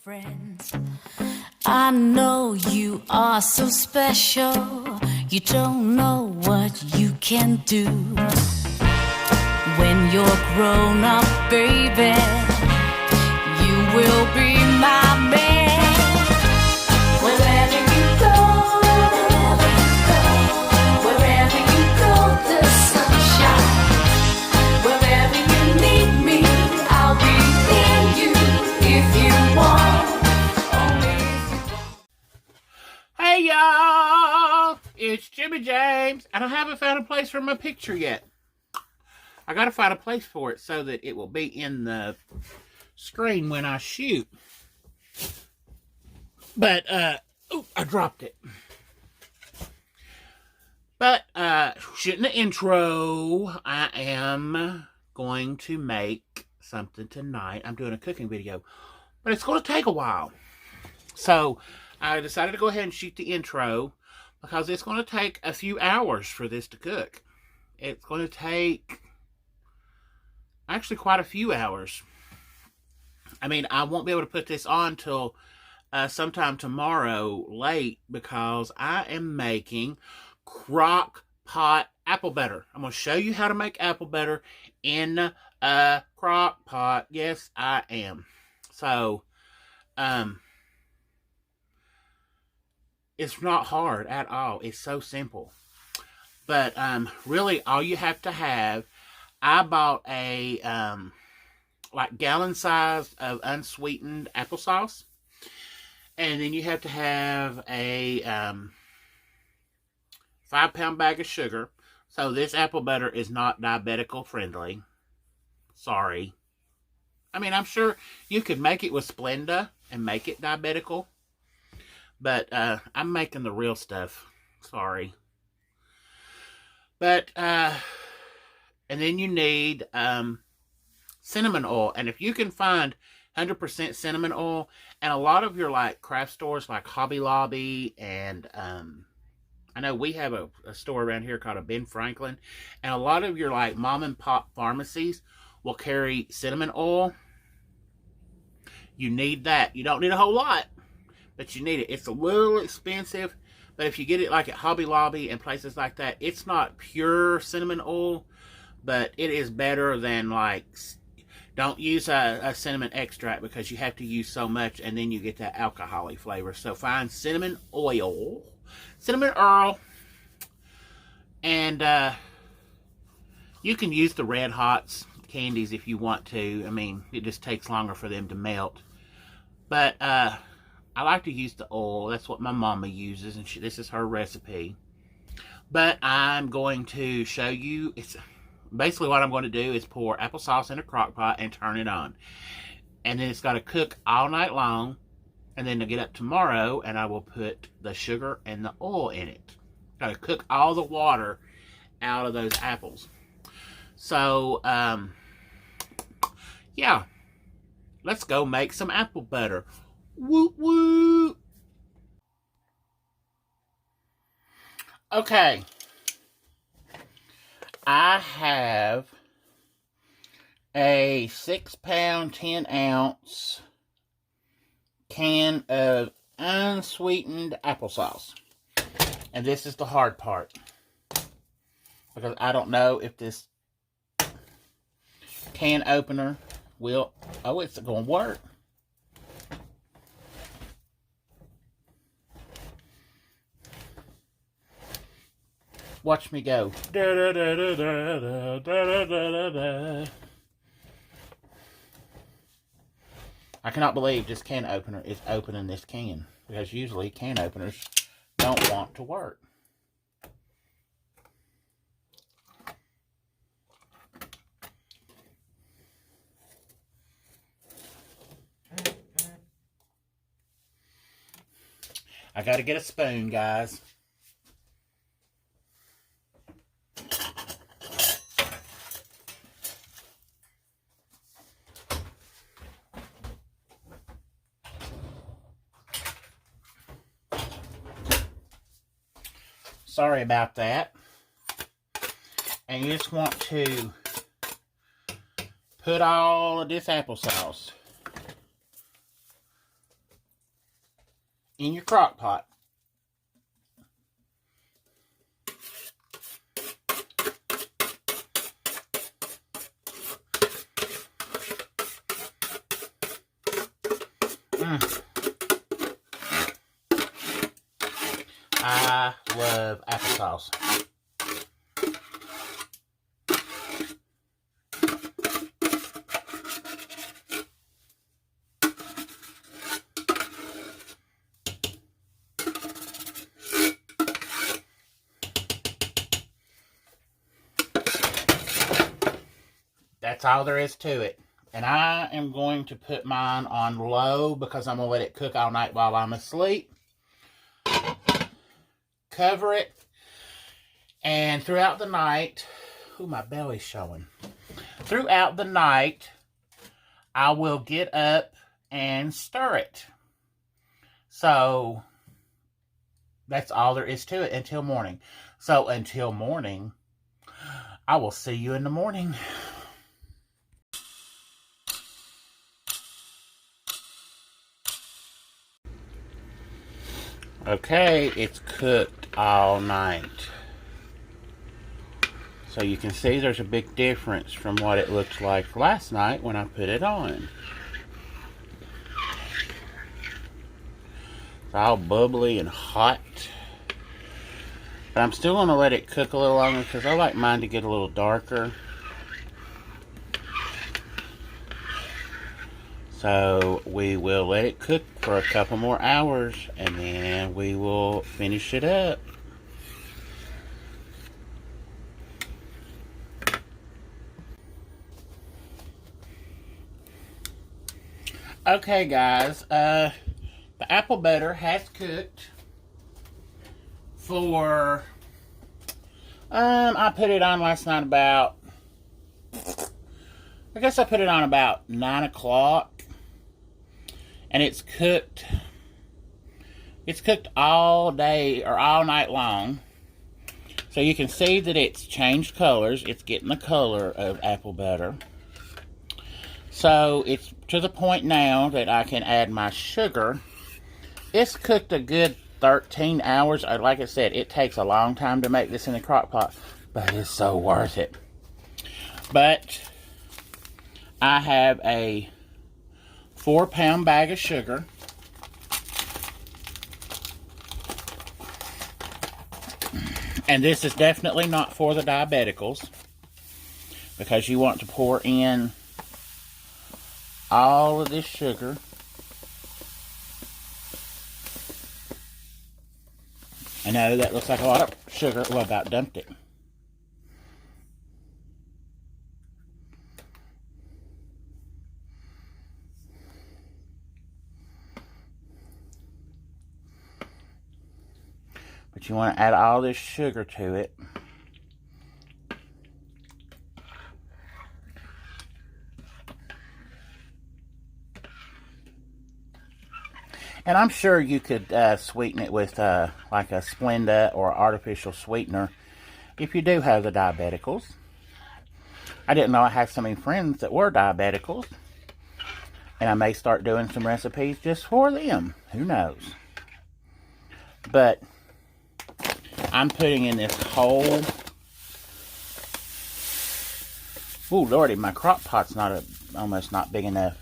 friends. I know you are so special. You don't know what you can do. When you're grown up, baby, you will be my man. Wherever you go, wherever you go, the sunshine. Wherever you need me, I'll be near you if you want. Only if you want. Hey y'all, it's Jimmy James, and I haven't found a place for my picture yet. I gotta find a place for it so that it will be in the screen when I shoot. But, oh, I dropped it. But, shooting the intro, I am going to make something tonight. I'm doing a cooking video, but it's going to take a while. So, I decided to go ahead and shoot the intro because it's going to take a few hours for this to cook. It's going to take actually quite a few hours. I mean, I won't be able to put this on till sometime tomorrow late because I am making crock pot apple butter. I'm going to show you how to make apple butter in a crock pot. Yes, I am. So, it's not hard at all. It's so simple. But really, all you have to have, I bought a like gallon size of unsweetened applesauce, and then you have to have a 5-pound bag of sugar. So this apple butter is not diabetical friendly. Sorry. I mean, I'm sure you could make it with Splenda and make it diabetical, but I'm making the real stuff. Sorry. But and then you need cinnamon oil. And if you can find 100% cinnamon oil, and a lot of your like craft stores like Hobby Lobby, and I know we have a store around here called a Ben Franklin, and a lot of your like mom and pop pharmacies will carry cinnamon oil. You need that. You don't need a whole lot, but you need it. It's a little expensive, but if you get it like at Hobby Lobby and places like that, it's not pure cinnamon oil, but it is better than like, don't use a cinnamon extract because you have to use so much and then you get that alcohol-y flavor. So find cinnamon oil, cinnamon oil, and you can use the Red Hots candies if you want to. I mean, it just takes longer for them to melt. But I like to use the oil. That's what my mama uses, and this is her recipe. But I'm going to show you. Basically what I'm going to do is pour applesauce in a crock pot and turn it on. And then it's got to cook all night long. And then to get up tomorrow, and I will put the sugar and the oil in it. Got to cook all the water out of those apples. So, yeah. Let's go make some apple butter. Woot woot. Okay. I have a 6-pound, 10-ounce can of unsweetened applesauce. And this is the hard part, because I don't know if this can opener will... Oh, it's going to work. Watch me go. Da, da, da, da, da, da, da, da, da. I cannot believe this can opener is opening this can, because usually can openers don't want to work. I gotta get a spoon, guys. Sorry about that. And you just want to put all of this applesauce in your crock pot. I love applesauce. That's all there is to it. And I am going to put mine on low because I'm going to let it cook all night while I'm asleep. Cover it. And throughout the night, ooh, my belly's showing. Throughout the night, I will get up and stir it. So, that's all there is to it until morning. So, until morning, I will see you in the morning. Okay, it's cooked all night. So you can see there's a big difference from what it looked like last night when I put it on. It's all bubbly and hot. But I'm still going to let it cook a little longer because I like mine to get a little darker. So we will let it cook for a couple more hours and then we will finish it up. Okay guys, the apple butter has cooked for, I put it on last night about, I guess I put it on about 9 o'clock. And it's cooked all day or all night long. So you can see that it's changed colors. It's getting the color of apple butter. So it's to the point now that I can add my sugar. It's cooked a good 13 hours. Like I said, it takes a long time to make this in the crock pot, but it's so worth it. But I have a 4-pound bag of sugar. And this is definitely not for the diabeticals, because you want to pour in all of this sugar. I know that looks like a lot of sugar. Well, I about dumped it. But you want to add all this sugar to it. And I'm sure you could sweeten it with like a Splenda or artificial sweetener if you do have the diabeticals. I didn't know I had so many friends that were diabeticals. And I may start doing some recipes just for them. Who knows? But I'm putting in this whole... Ooh, lordy, my crock pot's almost not big enough.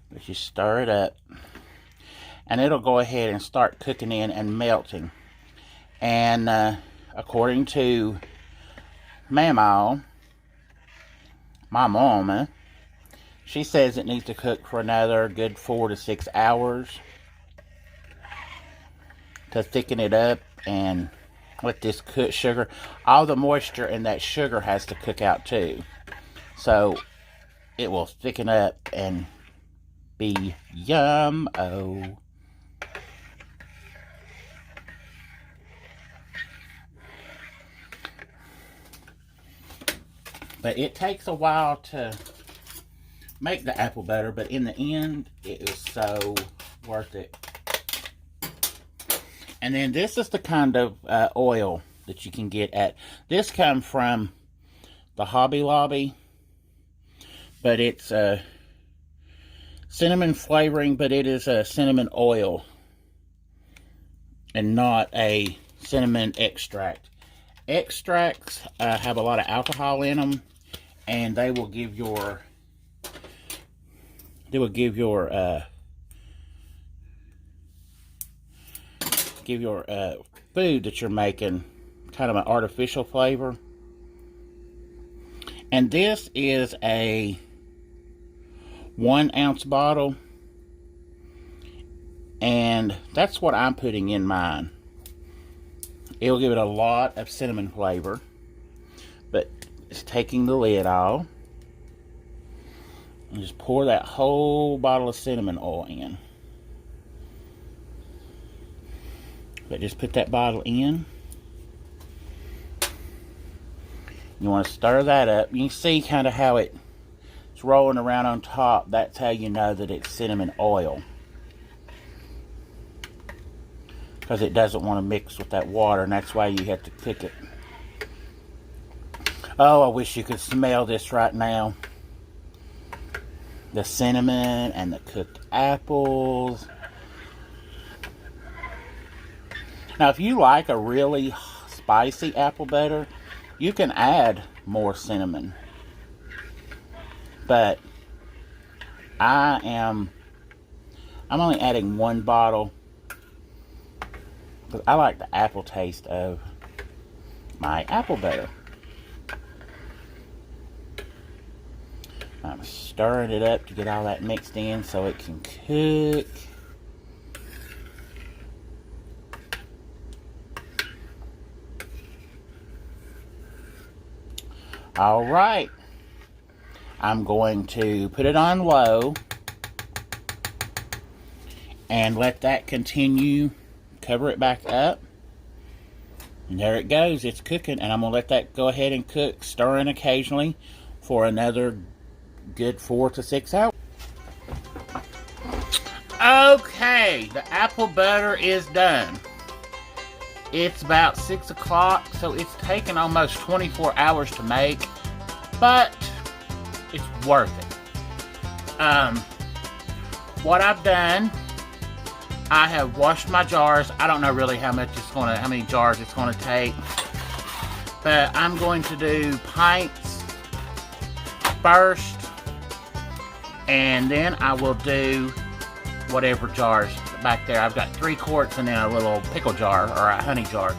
But you stir it up, and it'll go ahead and start cooking in and melting. And according to my mama, she says it needs to cook for another good 4 to 6 hours to thicken it up and let this cook sugar. All the moisture in that sugar has to cook out too. So it will thicken up and be yum-o. But it takes a while to make the apple butter, but in the end, it is so worth it. And then this is the kind of oil that you can get at. This comes from the Hobby Lobby, but it's cinnamon flavoring, but it is a cinnamon oil and not a cinnamon extract. Extracts have a lot of alcohol in them, and they will give your food that you're making kind of an artificial flavor. And this is a 1 ounce bottle, and that's what I'm putting in mine. It'll give it a lot of cinnamon flavor, but it's taking the lid off and just pour that whole bottle of cinnamon oil in. But just put that bottle in. You want to stir that up. You can see kind of how it's rolling around on top. That's how you know that it's cinnamon oil, because it doesn't want to mix with that water, and that's why you have to cook it. Oh, I wish you could smell this right now. The cinnamon and the cooked apples. Now, if you like a really spicy apple butter, you can add more cinnamon. But I'm only adding 1 bottle, because I like the apple taste of my apple butter. I'm stirring it up to get all that mixed in so it can cook. Alright, I'm going to put it on low and let that continue. Cover it back up, and there it goes. It's cooking, and I'm going to let that go ahead and cook, stirring occasionally for another good 4 to 6 hours. Okay, the apple butter is done. It's about 6 o'clock, so it's taken almost 24 hours to make, but it's worth it. What I've done, I have washed my jars. I don't know really how many jars it's gonna take, but I'm going to do pints first, and then I will do whatever jars back there. I've got 3 quarts and then a little pickle jar or a honey jar.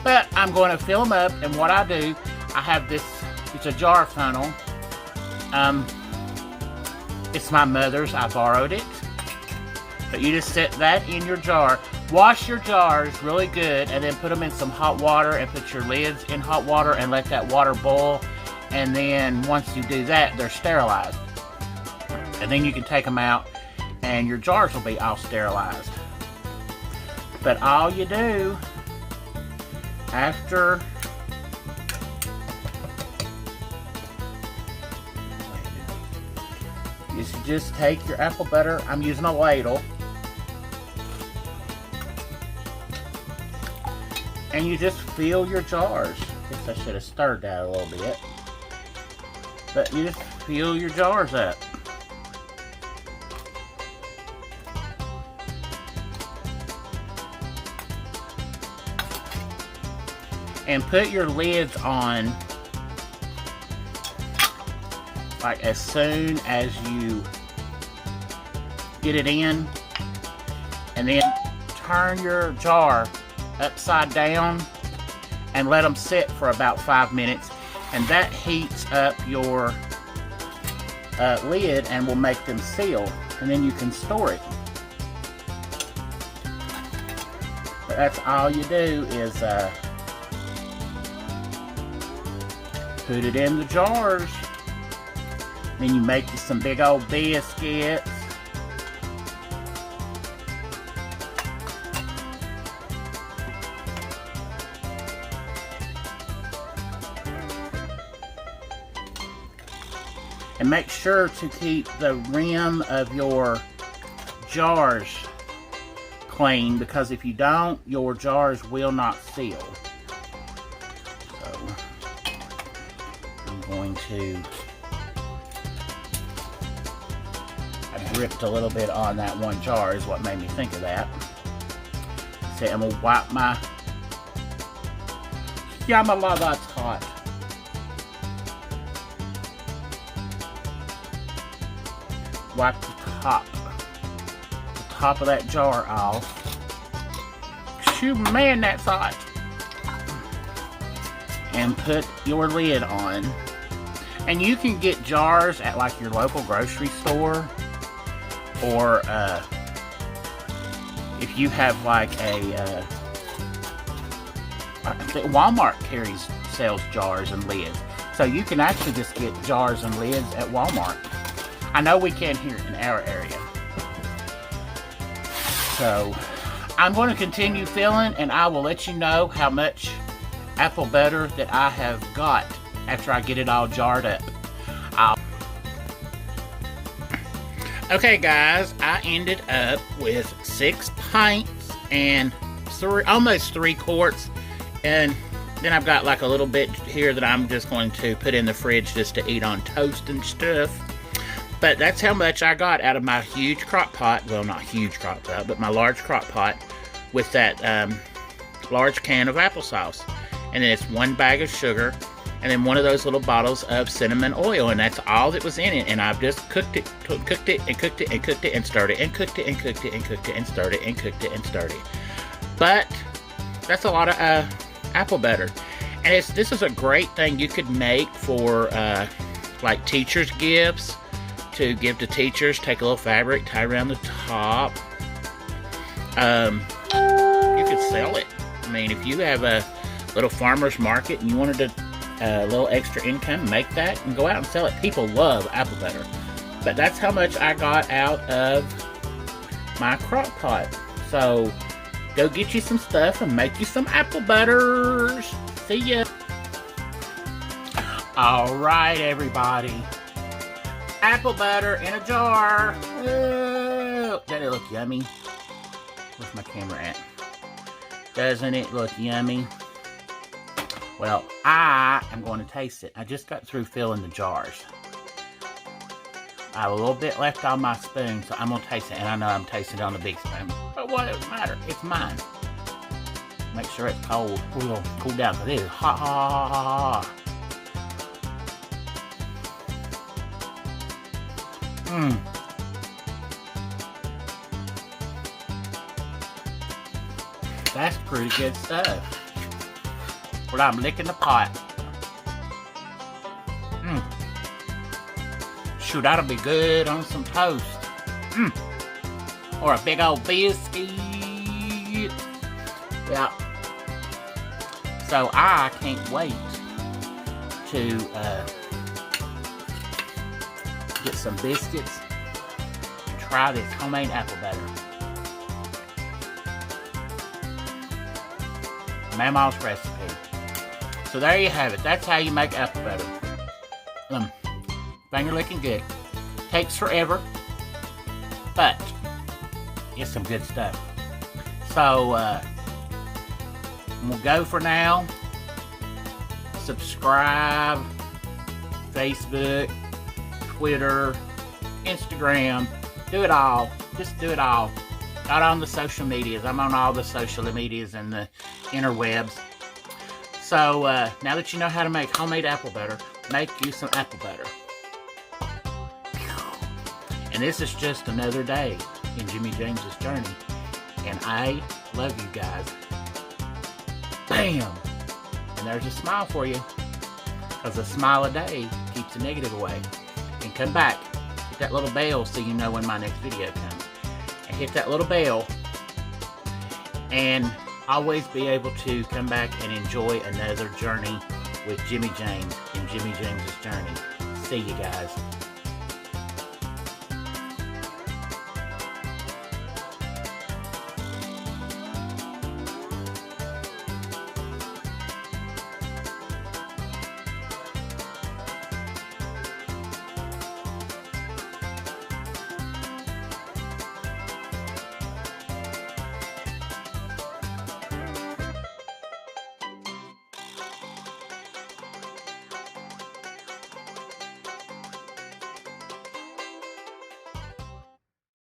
But I'm going to fill them up, and what I do, I have this, it's a jar funnel. It's my mother's, I borrowed it. But you just set that in your jar. Wash your jars really good, and then put them in some hot water, and put your lids in hot water and let that water boil. And then once you do that, they're sterilized. And then you can take them out, and your jars will be all sterilized. But all you do after is you just take your apple butter. I'm using a ladle, and you just fill your jars. Guess I should have stirred that a little bit, but you just fill your jars up. And put your lids on like as soon as you get it in, and then turn your jar upside down and let them sit for about 5 minutes, and that heats up your lid and will make them seal, and then you can store it. But that's all you do is put it in the jars. Then you make you some big old biscuits. And make sure to keep the rim of your jars clean, because if you don't, your jars will not seal. So I'm going to, I dripped a little bit on that one jar is what made me think of that. See, I'm gonna wipe my, yeah, my love, that's hot. Wipe the top of that jar off. Shoot, man, that's hot. And put your lid on. And you can get jars at like your local grocery store, or if you have like a I think Walmart sells jars and lids, so you can actually just get jars and lids at Walmart. I know we can here in our area. So I'm going to continue filling, and I will let you know how much apple butter that I have got after I get it all jarred up. Okay guys, I ended up with 6 pints and almost 3 quarts, and then I've got like a little bit here that I'm just going to put in the fridge just to eat on toast and stuff. But that's how much I got out of my huge crock pot. Well, not huge crock pot, but my large crock pot with that large can of applesauce. And then it's 1 bag of sugar, and then 1 of those little bottles of cinnamon oil, and that's all that was in it. And I've just cooked it and cooked it and cooked it and stirred it and cooked it and cooked it and cooked it and stirred it and cooked it and stirred it. But that's a lot of apple butter. And this is a great thing you could make for like teachers' gifts. To give to teachers, take a little fabric, tie around the top. You could sell it. I mean, if you have a little farmer's market and you wanted a little extra income, make that and go out and sell it. People love apple butter. But that's how much I got out of my crock pot. So go get you some stuff and make you some apple butters. See ya. All right, everybody. Apple butter in a jar. Oh, doesn't it look yummy? Where's my camera at? Doesn't it look yummy? Well, I am going to taste it. I just got through filling the jars. I have a little bit left on my spoon, so I'm going to taste it. And I know I'm tasting it on the big spoon. But what does it matter? It's mine. Make sure it's cold. We're going to cool down because it is hot, hot, hot, hot, hot. That's pretty good stuff. But I'm licking the pot. Shoot, that'll be good on some toast. Or a big old biscuit. Yeah. So I can't wait to get some biscuits and try this homemade apple butter. Mama's recipe. So there you have it. That's how you make apple butter. Finger licking good. Takes forever, but it's some good stuff. So we'll go for now. Subscribe. Facebook, Twitter, Instagram, do it all. Just do it all. Not on the social medias. I'm on all the social medias and the interwebs. So now that you know how to make homemade apple butter, make you some apple butter. And this is just another day in Jimmy James's journey. And I love you guys. Bam! And there's a smile for you. Because a smile a day keeps the negative away. And come back. Hit that little bell so you know when my next video comes. And hit that little bell. And always be able to come back and enjoy another journey with Jimmy James in Jimmy James's journey. See you guys.